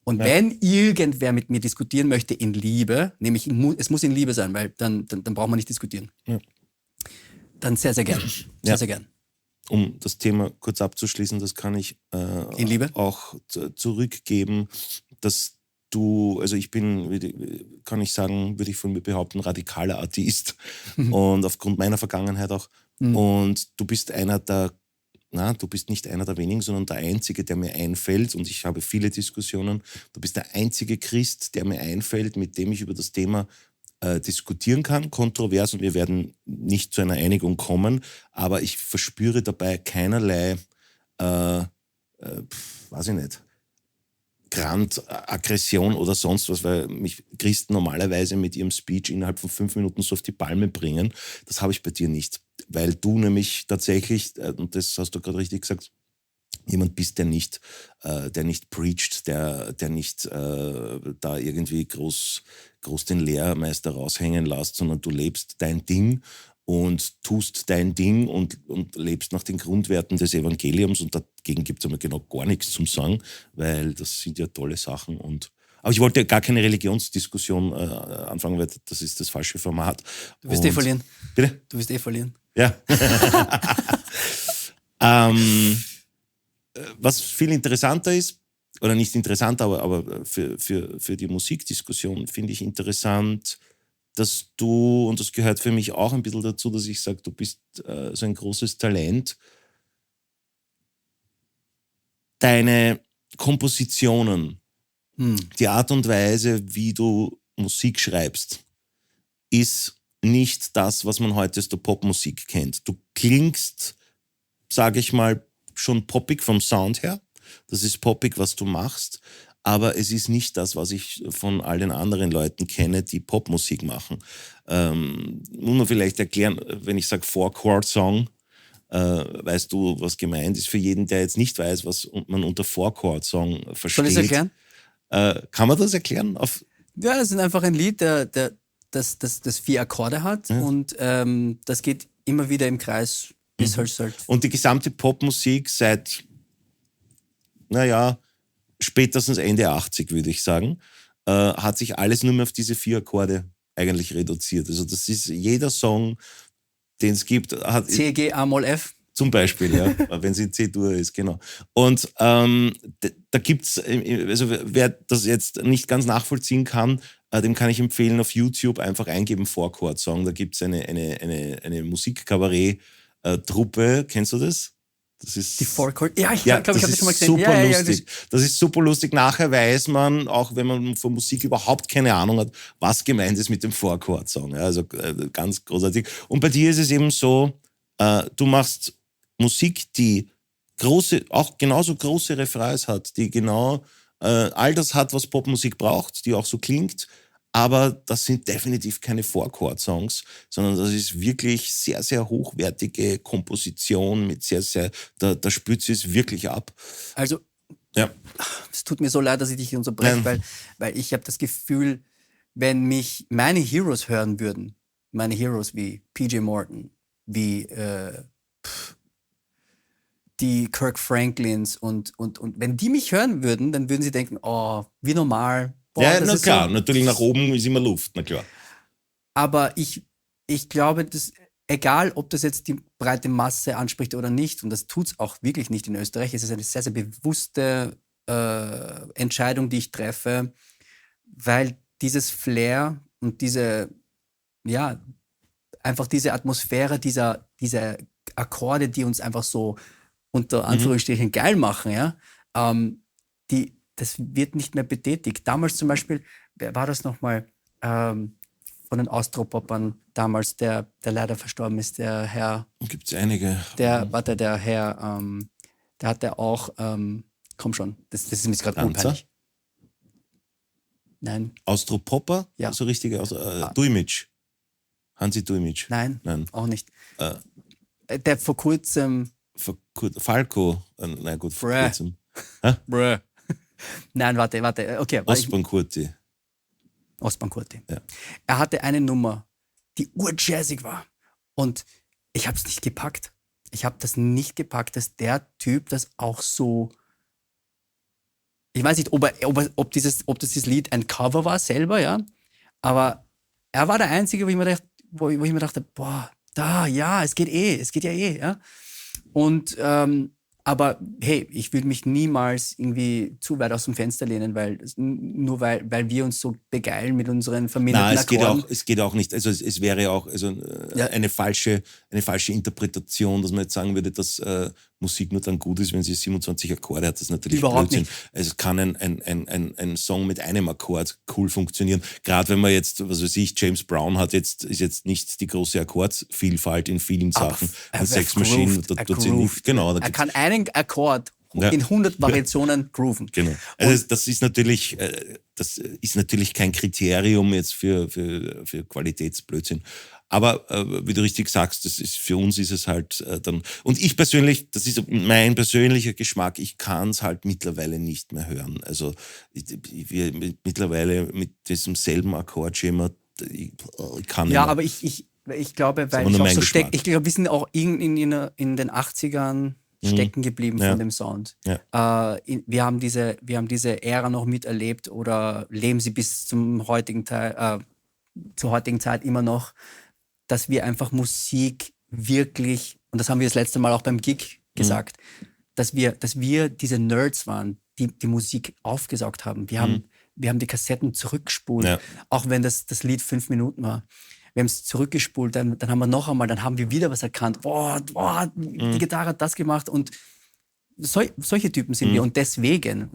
[SPEAKER 2] Und wenn irgendwer mit mir diskutieren möchte in Liebe, nämlich es muss in Liebe sein, weil dann braucht man nicht diskutieren. Ja. Dann sehr, sehr gern. Sehr, sehr gern.
[SPEAKER 1] Um das Thema kurz abzuschließen, das kann ich
[SPEAKER 2] in Liebe?
[SPEAKER 1] Auch zurückgeben, dass also ich bin, kann ich sagen, würde ich von mir behaupten, radikaler Atheist und aufgrund meiner Vergangenheit auch. Und du bist du bist nicht einer der wenigen, sondern der Einzige, der mir einfällt, und ich habe viele Diskussionen, du bist der einzige Christ, der mir einfällt, mit dem ich über das Thema diskutieren kann, kontrovers, und wir werden nicht zu einer Einigung kommen, aber ich verspüre dabei keinerlei, weiß ich nicht, Aggression oder sonst was, weil mich Christen normalerweise mit ihrem Speech innerhalb von 5 Minuten so auf die Palme bringen. Das habe ich bei dir nicht, weil du nämlich tatsächlich, und das hast du gerade richtig gesagt, jemand bist, der nicht preacht, der nicht da irgendwie groß den Lehrmeister raushängen lässt, sondern du lebst dein Ding und tust dein Ding und lebst nach den Grundwerten des Evangeliums, und dagegen gibt es aber genau gar nichts zum Sagen, weil das sind ja tolle Sachen. Aber ich wollte gar keine Religionsdiskussion anfangen, weil das ist das falsche Format.
[SPEAKER 2] Du wirst verlieren.
[SPEAKER 1] Bitte?
[SPEAKER 2] Du wirst verlieren.
[SPEAKER 1] Ja. Was viel interessanter ist, oder nicht interessant, aber für die Musikdiskussion finde ich interessant, dass du, und das gehört für mich auch ein bisschen dazu, dass ich sage, du bist so ein großes Talent, deine Kompositionen, die Art und Weise, wie du Musik schreibst, ist nicht das, was man heute als der Popmusik kennt. Du klingst, sage ich mal, schon poppig vom Sound her. Das ist poppig, was du machst. Aber es ist nicht das, was ich von all den anderen Leuten kenne, die Popmusik machen. Muss man vielleicht erklären, wenn ich sage Four-Chord-Song, weißt du, was gemeint ist. Für jeden, der jetzt nicht weiß, was man unter Four-Chord-Song versteht.
[SPEAKER 2] Soll ich es erklären?
[SPEAKER 1] Kann man das erklären?
[SPEAKER 2] Ja, das ist einfach ein Lied, das 4 Akkorde hat, und das geht immer wieder im Kreis bis halt.
[SPEAKER 1] Und die gesamte Popmusik seit, spätestens Ende 80, würde ich sagen, hat sich alles nur mehr auf diese 4 Akkorde eigentlich reduziert. Also das ist jeder Song, den es gibt, hat
[SPEAKER 2] C, G, A, Moll, F.
[SPEAKER 1] Zum Beispiel, ja, wenn es in C-Dur ist, genau. Und da gibt es, also wer das jetzt nicht ganz nachvollziehen kann, dem kann ich empfehlen, auf YouTube einfach eingeben Four-Chord-Song. Da gibt es eine Musikkabarett-Truppe. Kennst du das? Das ist,
[SPEAKER 2] die Four-Chord? Ja, ich glaube, ich habe das schon mal gesehen.
[SPEAKER 1] Super lustig. Das ist super lustig. Nachher weiß man, auch wenn man von Musik überhaupt keine Ahnung hat, was gemeint ist mit dem Four-Chord-Song. Ja, also ganz großartig. Und bei dir ist es eben so, du machst Musik, die auch genauso große Refrains hat, die genau all das hat, was Popmusik braucht, die auch so klingt. Aber das sind definitiv keine Four-Chord-Songs, sondern das ist wirklich sehr, sehr hochwertige Komposition mit da spürt sie es wirklich ab.
[SPEAKER 2] Also, es tut mir so leid, dass ich dich unterbreche, weil ich habe das Gefühl, wenn mich meine Heroes hören würden, meine Heroes wie PJ Morton, wie die Kirk Franklins und wenn die mich hören würden, dann würden sie denken, oh, wie normal. Boah,
[SPEAKER 1] Ja,
[SPEAKER 2] das
[SPEAKER 1] na
[SPEAKER 2] ist
[SPEAKER 1] klar,
[SPEAKER 2] so.
[SPEAKER 1] natürlich nach oben ist immer Luft, na klar.
[SPEAKER 2] Aber ich glaube, dass, egal ob das jetzt die breite Masse anspricht oder nicht, und das tut es auch wirklich nicht in Österreich, es ist eine sehr, sehr bewusste Entscheidung, die ich treffe, weil dieses Flair und ja, einfach diese Atmosphäre, diese Akkorde, die uns einfach so unter Anführungsstrichen geil machen, ja, das wird nicht mehr betätigt. Damals zum Beispiel, wer war das nochmal, von den Austropopern damals, der leider verstorben ist, der Herr,
[SPEAKER 1] Gibt es einige.
[SPEAKER 2] der Herr, der hatte auch, komm schon, das ist mir gerade
[SPEAKER 1] Danzer?
[SPEAKER 2] unpeinlich. Nein,
[SPEAKER 1] Austropopper?
[SPEAKER 2] Ja.
[SPEAKER 1] So richtige Duimic. Hansi Duimic.
[SPEAKER 2] nein,
[SPEAKER 1] Nein.
[SPEAKER 2] auch nicht. Der vor kurzem,
[SPEAKER 1] Falco. Nein, gut, vor
[SPEAKER 2] Bruh.
[SPEAKER 1] kurzem.
[SPEAKER 2] nein, warte, okay.
[SPEAKER 1] Osman Kurti.
[SPEAKER 2] Ostbahn Kurti.
[SPEAKER 1] Ja.
[SPEAKER 2] Er hatte eine Nummer, die urjazzig war. Und ich habe es nicht gepackt. Ich habe das nicht gepackt, dass der Typ das auch so. Ich weiß nicht, ob dieses Lied ein Cover war selber, ja. Aber er war der Einzige, wo ich mir dachte, boah, ja, es geht ja eh, ja. Und aber hey, ich würde mich niemals irgendwie zu weit aus dem Fenster lehnen, weil wir uns so begeilen mit unseren verminderten Akkorden.
[SPEAKER 1] Es geht auch nicht. Also es wäre auch eine falsche Interpretation, dass man jetzt sagen würde, dass Musik nur dann gut ist, wenn sie 27 Akkorde hat. Das ist natürlich
[SPEAKER 2] Überhaupt
[SPEAKER 1] Blödsinn.
[SPEAKER 2] nicht.
[SPEAKER 1] Es kann ein Song mit einem Akkord cool funktionieren. Gerade wenn man jetzt, was weiß ich, James Brown ist jetzt nicht die große Akkordvielfalt in vielen Sachen.
[SPEAKER 2] Aber
[SPEAKER 1] Sex Machine, da tut sie nicht. Genau, da
[SPEAKER 2] er
[SPEAKER 1] gibt's-
[SPEAKER 2] kann einen Akkord in 100 Variationen grooven.
[SPEAKER 1] Genau. Also das ist natürlich kein Kriterium jetzt für Qualitätsblödsinn. Aber wie du richtig sagst, für uns ist es halt dann. Und ich persönlich, das ist mein persönlicher Geschmack, ich kann es halt mittlerweile nicht mehr hören. Also wir mittlerweile mit diesem selben Akkordschema, ich kann nicht
[SPEAKER 2] Ja,
[SPEAKER 1] mehr.
[SPEAKER 2] aber ich glaube, weil
[SPEAKER 1] aber nur
[SPEAKER 2] ich auch
[SPEAKER 1] mein
[SPEAKER 2] so
[SPEAKER 1] Geschmack.
[SPEAKER 2] ich glaube, wir sind auch in den 80ern stecken geblieben
[SPEAKER 1] Ja.
[SPEAKER 2] von dem Sound.
[SPEAKER 1] Ja.
[SPEAKER 2] Wir haben diese Ära noch miterlebt oder leben sie bis zur heutigen Zeit immer noch, dass wir einfach Musik wirklich, und das haben wir das letzte Mal auch beim Gig gesagt, dass wir diese Nerds waren, die Musik aufgesaugt haben. Wir haben die Kassetten zurückgespult, auch wenn das Lied 5 Minuten war. Wir haben es zurückgespult, dann haben wir noch einmal, dann haben wir wieder was erkannt. Boah, die Gitarre hat das gemacht und solche Typen sind wir und deswegen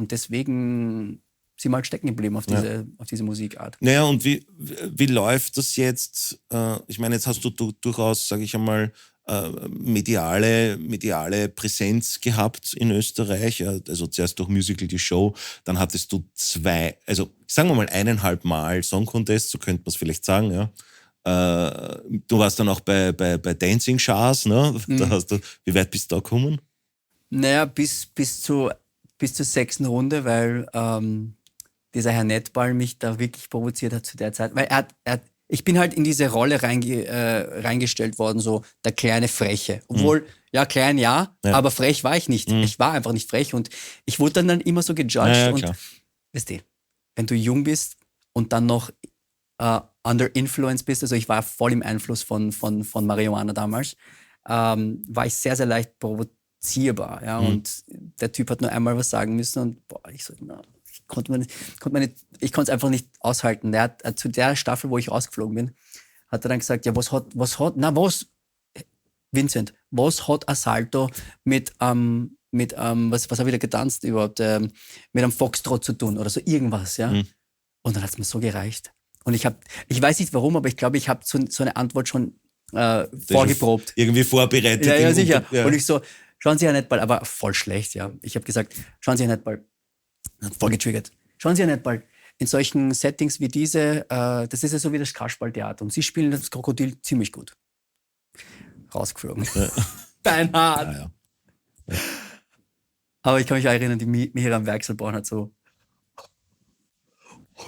[SPEAKER 2] sind wir halt stecken geblieben auf diese Musikart.
[SPEAKER 1] Naja, und wie läuft das jetzt? Ich meine, jetzt hast du durchaus, sage ich einmal, mediale Präsenz gehabt in Österreich. Also zuerst durch Musical die Show, dann hattest du 2, also sagen wir mal 1,5 Mal Song Contest, so könnte man es vielleicht sagen, ja. Du warst dann auch bei Dancing Stars, ne? Wie weit bist du da gekommen?
[SPEAKER 2] Naja, bis zur 6. Runde, weil dieser Herr Nettball mich da wirklich provoziert hat zu der Zeit. Weil ich bin halt in diese Rolle reingestellt worden, so der kleine Freche. Obwohl, klein aber frech war ich nicht. Ich war einfach nicht frech und ich wurde dann immer so gejudged. Und weißt du, wenn du jung bist und dann noch under influence bist, also ich war voll im Einfluss von Marihuana damals, war ich sehr, sehr leicht provozierbar. Ja? Und der Typ hat nur einmal was sagen müssen und ich konnte es einfach nicht aushalten. Der hat zu der Staffel, wo ich rausgeflogen bin, hat er dann gesagt, ja, Vincent, was hat Assalto mit was habe ich da getanzt überhaupt, mit einem Foxtrot zu tun oder so irgendwas, ja. Und dann hat es mir so gereicht. Und ich weiß nicht warum, aber ich glaube, ich habe so eine Antwort schon vorgeprobt.
[SPEAKER 1] Irgendwie vorbereitet.
[SPEAKER 2] Ja, sicher. Und ich so, schauen Sie, Herr Nettball, aber voll schlecht, ja. Ich habe gesagt, schauen Sie, Herr Nettball, voll getriggert. Schauen Sie, Herr Nettball, in solchen Settings wie diese, das ist ja so wie das Kasperltheater und Sie spielen das Krokodil ziemlich gut. Rausgeflogen. Beinhart.
[SPEAKER 1] Ja.
[SPEAKER 2] Aber ich kann mich auch erinnern, die Miriam Werkselborn hat so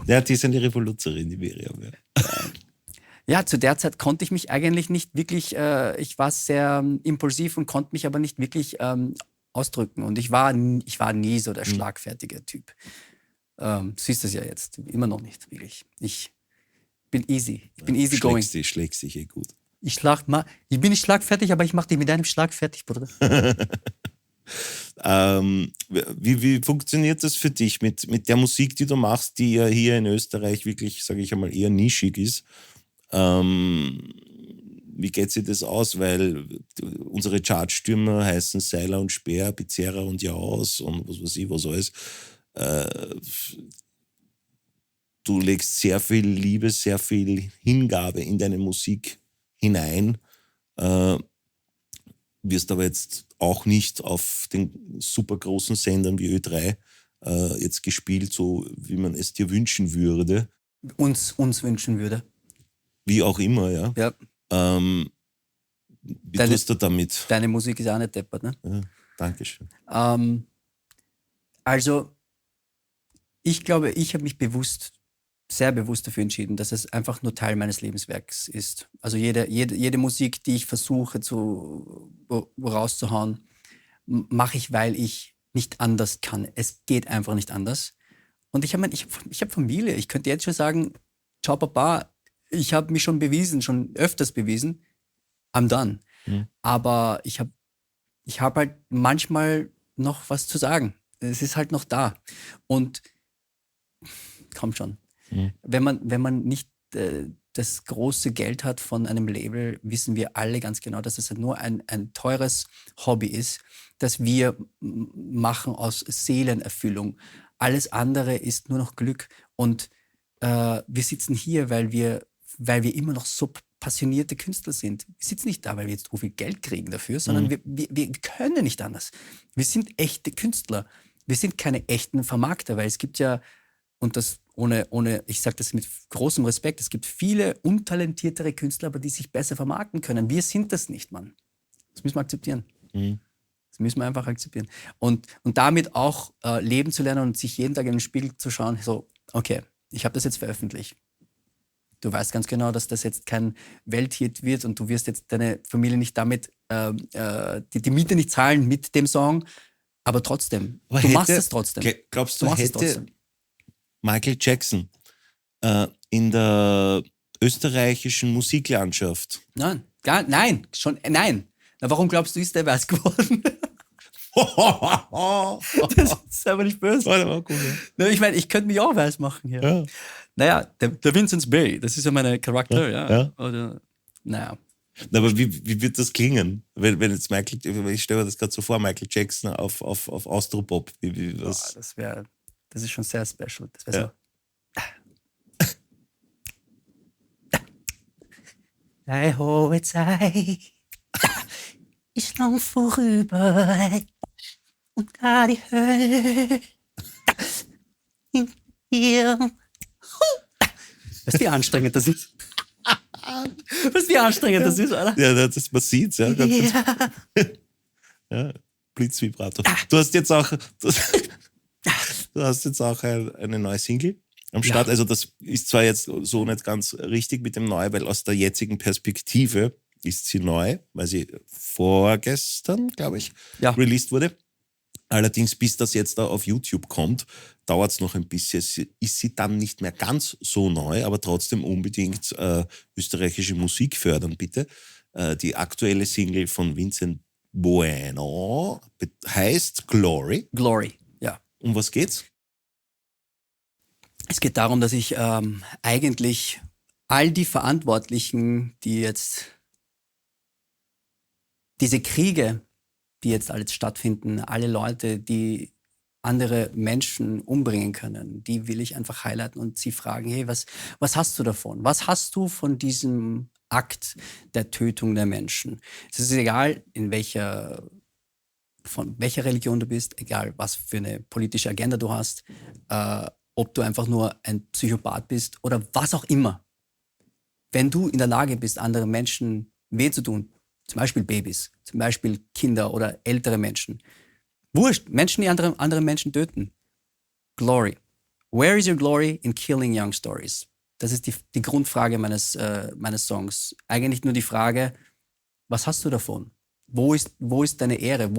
[SPEAKER 1] Ja, die ist eine Revoluzerin, die Miriam. Ja.
[SPEAKER 2] Ja, zu der Zeit konnte ich mich eigentlich nicht wirklich, ich war sehr impulsiv und konnte mich aber nicht wirklich ausdrücken. Und ich war nie so der schlagfertige Typ. Siehst du es ja jetzt, immer noch nicht wirklich. Ich bin easy. Ich bin easy going.
[SPEAKER 1] Schlägst dich gut.
[SPEAKER 2] Ich bin nicht schlagfertig, aber ich mache dich mit einem Schlag fertig, Bruder.
[SPEAKER 1] Wie funktioniert das für dich mit der Musik, die du machst, die ja hier in Österreich wirklich, sage ich einmal, eher nischig ist? Wie geht sich das aus? Weil unsere Chartstürmer heißen Seiler und Speer, Pizzerra und Jaus und was weiß ich, was alles. Du legst sehr viel Liebe, sehr viel Hingabe in deine Musik hinein, wirst aber jetzt auch nicht auf den super großen Sendern wie Ö3 jetzt gespielt, so wie man es dir wünschen würde.
[SPEAKER 2] Uns wünschen würde.
[SPEAKER 1] Wie auch immer, ja.
[SPEAKER 2] Ja.
[SPEAKER 1] Wie tust du damit?
[SPEAKER 2] Deine Musik ist auch nicht deppert, ne?
[SPEAKER 1] Ja, Dankeschön.
[SPEAKER 2] Also, ich glaube, ich habe mich sehr bewusst dafür entschieden, dass es einfach nur Teil meines Lebenswerks ist. Also jede Musik, die ich versuche rauszuhauen, mache ich, weil ich nicht anders kann. Es geht einfach nicht anders. Und ich hab Familie. Ich könnte jetzt schon sagen, ciao Papa, ich habe mich schon öfters bewiesen, I'm done. Aber ich hab halt manchmal noch was zu sagen. Es ist halt noch da. Und komm schon. Wenn man nicht das große Geld hat von einem Label, wissen wir alle ganz genau, dass es nur ein teures Hobby ist, das wir machen aus Seelenerfüllung. Alles andere ist nur noch Glück. Und wir sitzen hier, weil wir immer noch so passionierte Künstler sind. Wir sitzen nicht da, weil wir jetzt so viel Geld kriegen dafür, sondern wir können nicht anders. Wir sind echte Künstler. Wir sind keine echten Vermarkter, weil es gibt ja, und das ich sage das mit großem Respekt, es gibt viele untalentiertere Künstler, aber die sich besser vermarkten können. Wir sind das nicht, Mann. Das müssen wir akzeptieren. Das müssen wir einfach akzeptieren. Und damit auch leben zu lernen und sich jeden Tag in den Spiegel zu schauen, so, okay, ich habe das jetzt veröffentlicht. Du weißt ganz genau, dass das jetzt kein Welthit wird und du wirst jetzt deine Familie nicht damit, die Miete nicht zahlen mit dem Song, aber trotzdem, du machst es trotzdem.
[SPEAKER 1] Glaubst du, hätte Michael Jackson in der österreichischen Musiklandschaft...
[SPEAKER 2] Nein. Na, warum glaubst du, ist der weiß geworden? Das ist aber nicht böse.
[SPEAKER 1] Warte mal, cool, ja.
[SPEAKER 2] Ich meine, ich könnte mich auch weiß machen hier. Ja. Naja, der Vincent Bay, das ist ja mein Charakter, ja. Oder, naja.
[SPEAKER 1] Aber wie wird das klingen? Wenn jetzt ich stelle mir das gerade so vor, Michael Jackson auf Austropop.
[SPEAKER 2] Das ist schon sehr special. Das wäre so. Die hohe Zeit ist lang vorüber und gar die Hölle in dir. Weißt du, wie anstrengend das ist? Oder?
[SPEAKER 1] Ja, man sieht's, ja. Ja, Blitzvibrator. Du hast jetzt auch eine neue Single am Start. Ja. Also das ist zwar jetzt so nicht ganz richtig mit dem Neu, weil aus der jetzigen Perspektive ist sie neu, weil sie vorgestern, glaube ich, released wurde. Allerdings, bis das jetzt da auf YouTube kommt, dauert es noch ein bisschen. Ist sie dann nicht mehr ganz so neu, aber trotzdem unbedingt österreichische Musik fördern, bitte. Die aktuelle Single von Vincent Bueno heißt Glory.
[SPEAKER 2] Glory, ja.
[SPEAKER 1] Um was geht's?
[SPEAKER 2] Es geht darum, dass ich eigentlich all die Verantwortlichen, die jetzt diese Kriege, die jetzt alles stattfinden, alle Leute, die andere Menschen umbringen können, die will ich einfach highlighten und sie fragen, hey, was hast du davon? Was hast du von diesem Akt der Tötung der Menschen? Es ist egal, von welcher Religion du bist, egal was für eine politische Agenda du hast, ob du einfach nur ein Psychopath bist oder was auch immer. Wenn du in der Lage bist, anderen Menschen weh zu tun, zum Beispiel Babys, zum Beispiel Kinder oder ältere Menschen, wurscht, Menschen, die andere Menschen töten, Glory. Where is your glory in killing young stories? Das ist die Grundfrage meines Songs. Eigentlich nur die Frage, was hast du davon? Wo ist deine Ehre?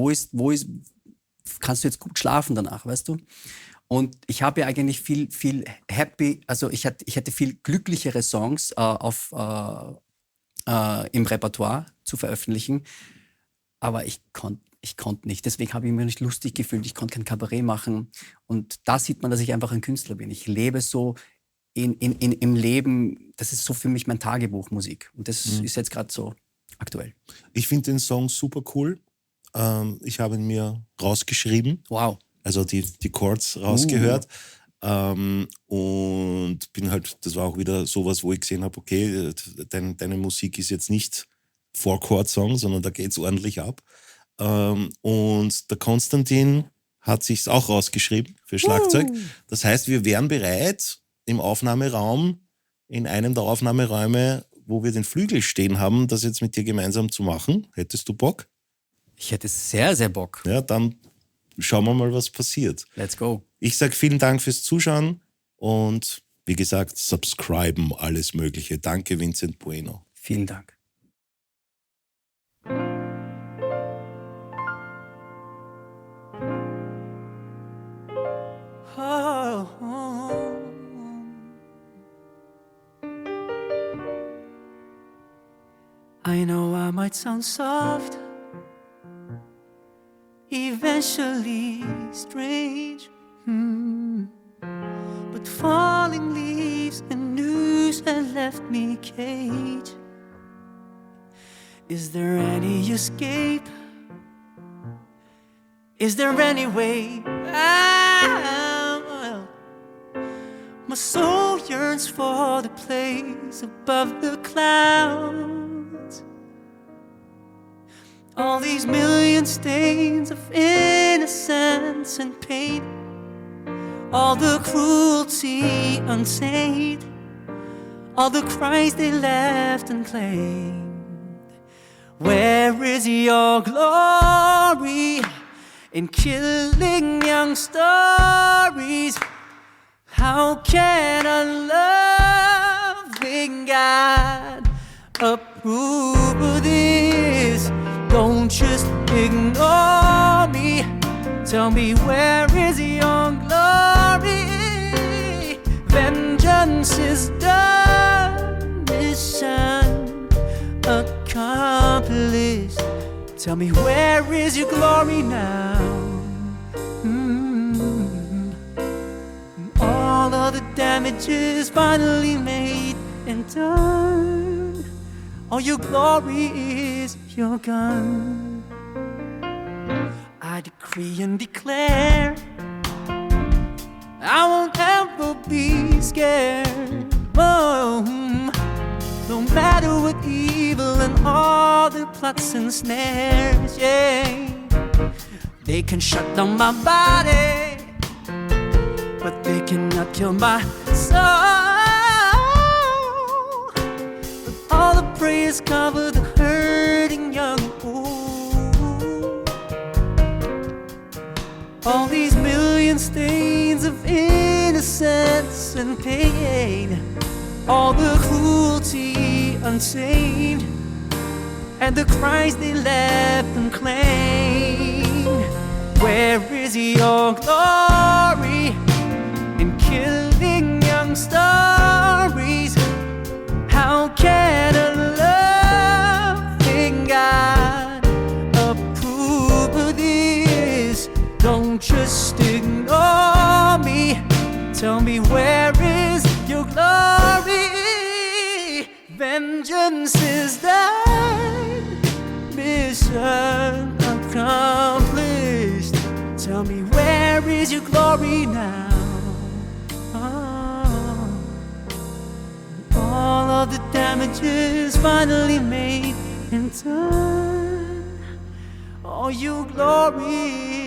[SPEAKER 2] Kannst du jetzt gut schlafen danach, weißt du? Und ich habe ja eigentlich viel happy, also ich hätte viel glücklichere Songs im Repertoire zu veröffentlichen, aber ich konnte nicht. Deswegen habe ich mich nicht lustig gefühlt, ich konnte kein Kabarett machen. Und da sieht man, dass ich einfach ein Künstler bin. Ich lebe so im Leben, das ist so für mich mein Tagebuch, Musik. Und das ist jetzt gerade so aktuell.
[SPEAKER 1] Ich finde den Song super cool. Ich habe ihn mir rausgeschrieben.
[SPEAKER 2] Wow.
[SPEAKER 1] Also die Chords rausgehört. Und bin halt, das war auch wieder sowas, wo ich gesehen habe, okay, deine Musik ist jetzt nicht Four-Chord-Song, sondern da geht es ordentlich ab. Und der Konstantin hat sich's auch rausgeschrieben für Schlagzeug. Das heißt, wir wären bereit im Aufnahmeraum, in einem der Aufnahmeräume, wo wir den Flügel stehen haben, das jetzt mit dir gemeinsam zu machen. Hättest du Bock?
[SPEAKER 2] Ich hätte sehr, sehr Bock.
[SPEAKER 1] Ja, dann schauen wir mal, was passiert.
[SPEAKER 2] Let's go.
[SPEAKER 1] Ich sage vielen Dank fürs Zuschauen und wie gesagt, subscriben, alles Mögliche. Danke, Vincent Bueno.
[SPEAKER 2] Vielen Dank. I know I might sound soft, eventually strange, but falling leaves and news had left me caged. Is there any escape? Is there any way out? My soul yearns for the place above the clouds. All these million stains of innocence and pain, all the cruelty untamed, all the cries they left unclaimed. Where is your glory in killing young stories? How can a loving God approve of this? Don't just ignore me. Tell me, where is your glory? Vengeance is done, mission accomplished. Tell me, where is your glory now? All of the damage is finally made and done. All your glory is your gun. I decree and declare I won't ever be scared. Oh, no matter what evil and all the plots and snares, yeah. They can shut down my body, but they cannot kill my soul. But all the prayers cover the hurting young fool. All these million stains of innocence and pain, all the cruelty untamed, and the cries they left unclaimed. Where is your glory in killing young stories? How can a loving God approve of this? Don't just ignore me. Tell me, where is your glory? Vengeance is done, mission accomplished. Tell me, where is your glory now? Oh, all of the damage is finally made and done. All your glory